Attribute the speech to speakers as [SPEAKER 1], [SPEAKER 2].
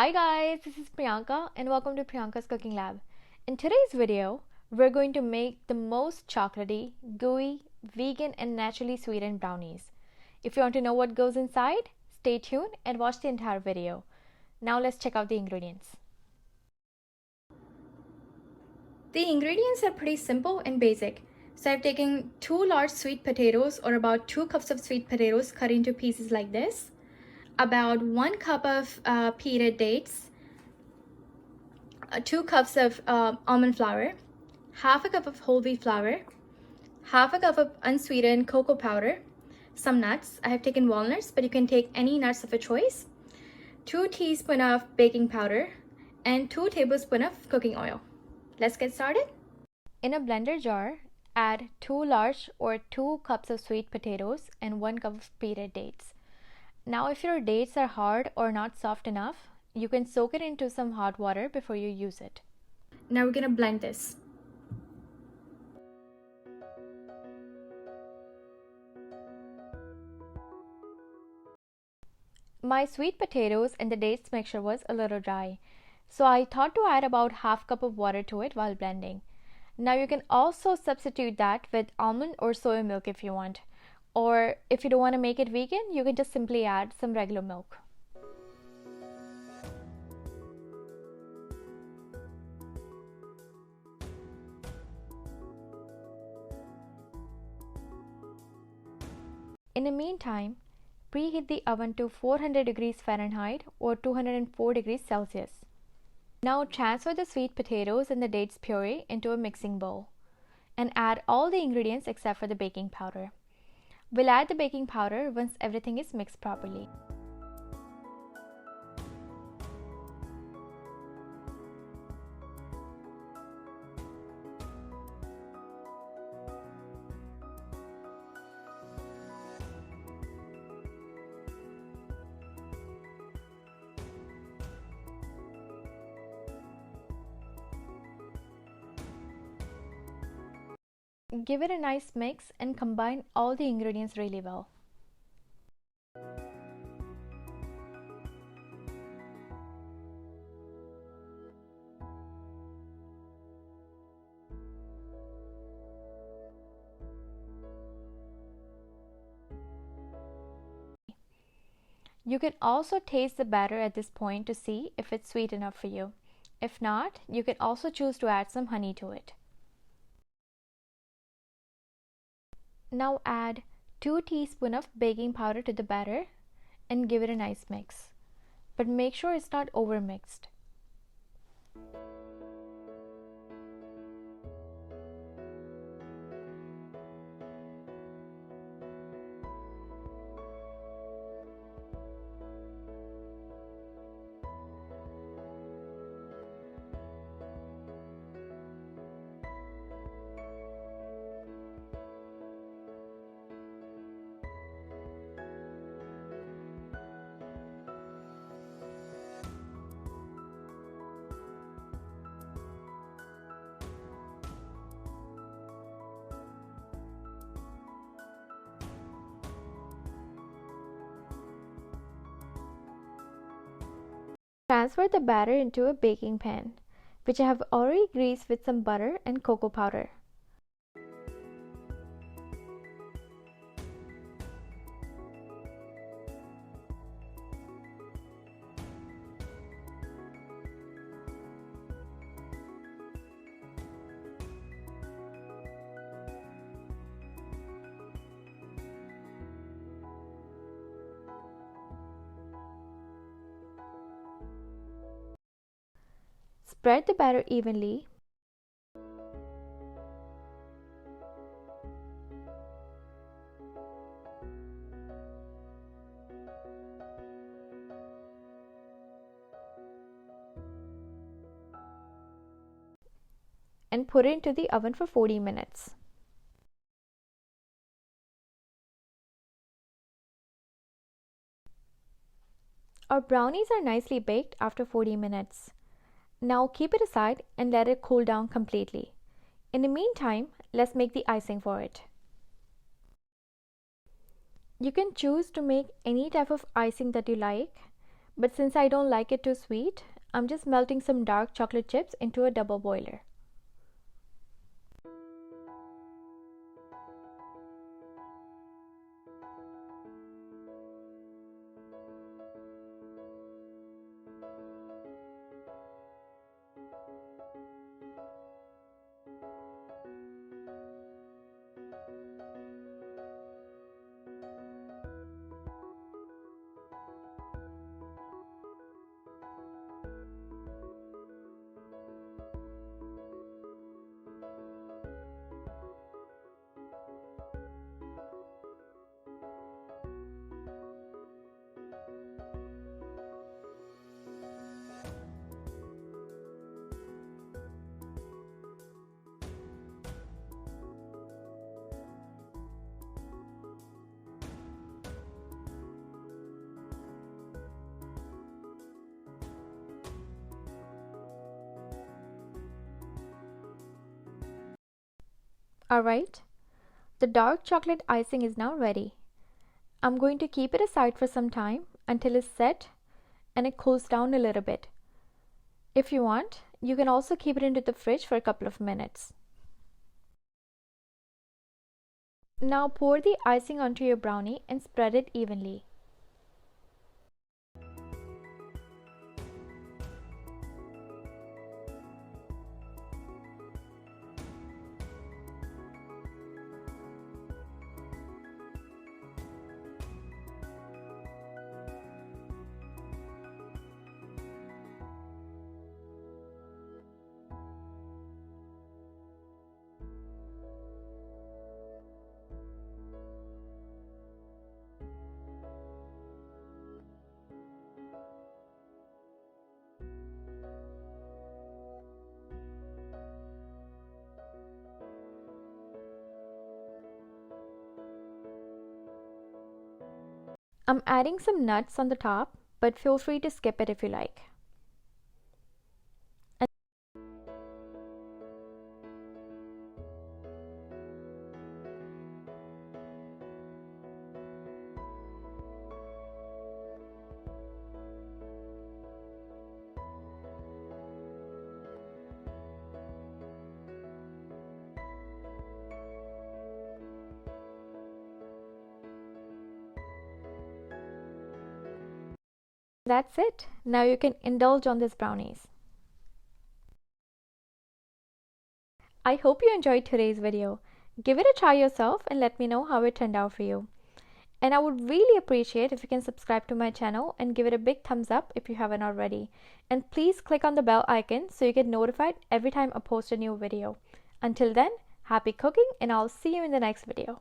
[SPEAKER 1] Hi guys, this is Priyanka and welcome to Priyanka's Cooking Lab. In today's video, we're going to make the most chocolatey, gooey, vegan and naturally sweetened brownies. If you want to know what goes inside, stay tuned and watch the entire video. Now let's check out the ingredients. The ingredients are pretty simple and basic. So I've taken 2 large sweet potatoes or about 2 cups of sweet potatoes cut into pieces like this, about 1 cup of peated dates, 2 cups of almond flour, half a cup of whole wheat flour, half a cup of unsweetened cocoa powder, some nuts. I have taken walnuts, but you can take any nuts of your choice, 2 teaspoons of baking powder, and 2 tablespoons of cooking oil. Let's get started. In a blender jar, add 2 large or 2 cups of sweet potatoes and 1 cup of peated dates. Now if your dates are hard or not soft enough, you can soak it into some hot water before you use it. Now we're going to blend this. My sweet potatoes and the dates mixture was a little dry, so I thought to add about half cup of water to it while blending. Now you can also substitute that with almond or soy milk if you want, or if you don't want to make it vegan, you can just simply add some regular milk. In the meantime, preheat the oven to 400 degrees Fahrenheit or 204 degrees Celsius. Now transfer the sweet potatoes and the dates puree into a mixing bowl and add all the ingredients except for the baking powder. We'll add the baking powder once everything is mixed properly. Give it a nice mix and combine all the ingredients really well. You can also taste the batter at this point to see if it's sweet enough for you. If not, you can also choose to add some honey to it. Now add 2 teaspoons of baking powder to the batter and give it a nice mix. But make sure it's not overmixed. Transfer the batter into a baking pan, which I have already greased with some butter and cocoa powder. Spread the batter evenly. And put it into the oven for 40 minutes. Our brownies are nicely baked after 40 minutes. Now keep it aside and let it cool down completely. In the meantime, let's make the icing for it. You can choose to make any type of icing that you like, but since I don't like it too sweet, I'm just melting some dark chocolate chips into a double boiler. Alright, the dark chocolate icing is now ready. I'm going to keep it aside for some time until it's set and it cools down a little bit. If you want, you can also keep it into the fridge for a couple of minutes. Now pour the icing onto your brownie and spread it evenly. I'm adding some nuts on the top, but feel free to skip it if you like. That's it. Now you can indulge on these brownies. I hope you enjoyed today's video. Give it a try yourself and let me know how it turned out for you. And I would really appreciate if you can subscribe to my channel and give it a big thumbs up if you haven't already. And please click on the bell icon so you get notified every time I post a new video. Until then, happy cooking and I'll see you in the next video.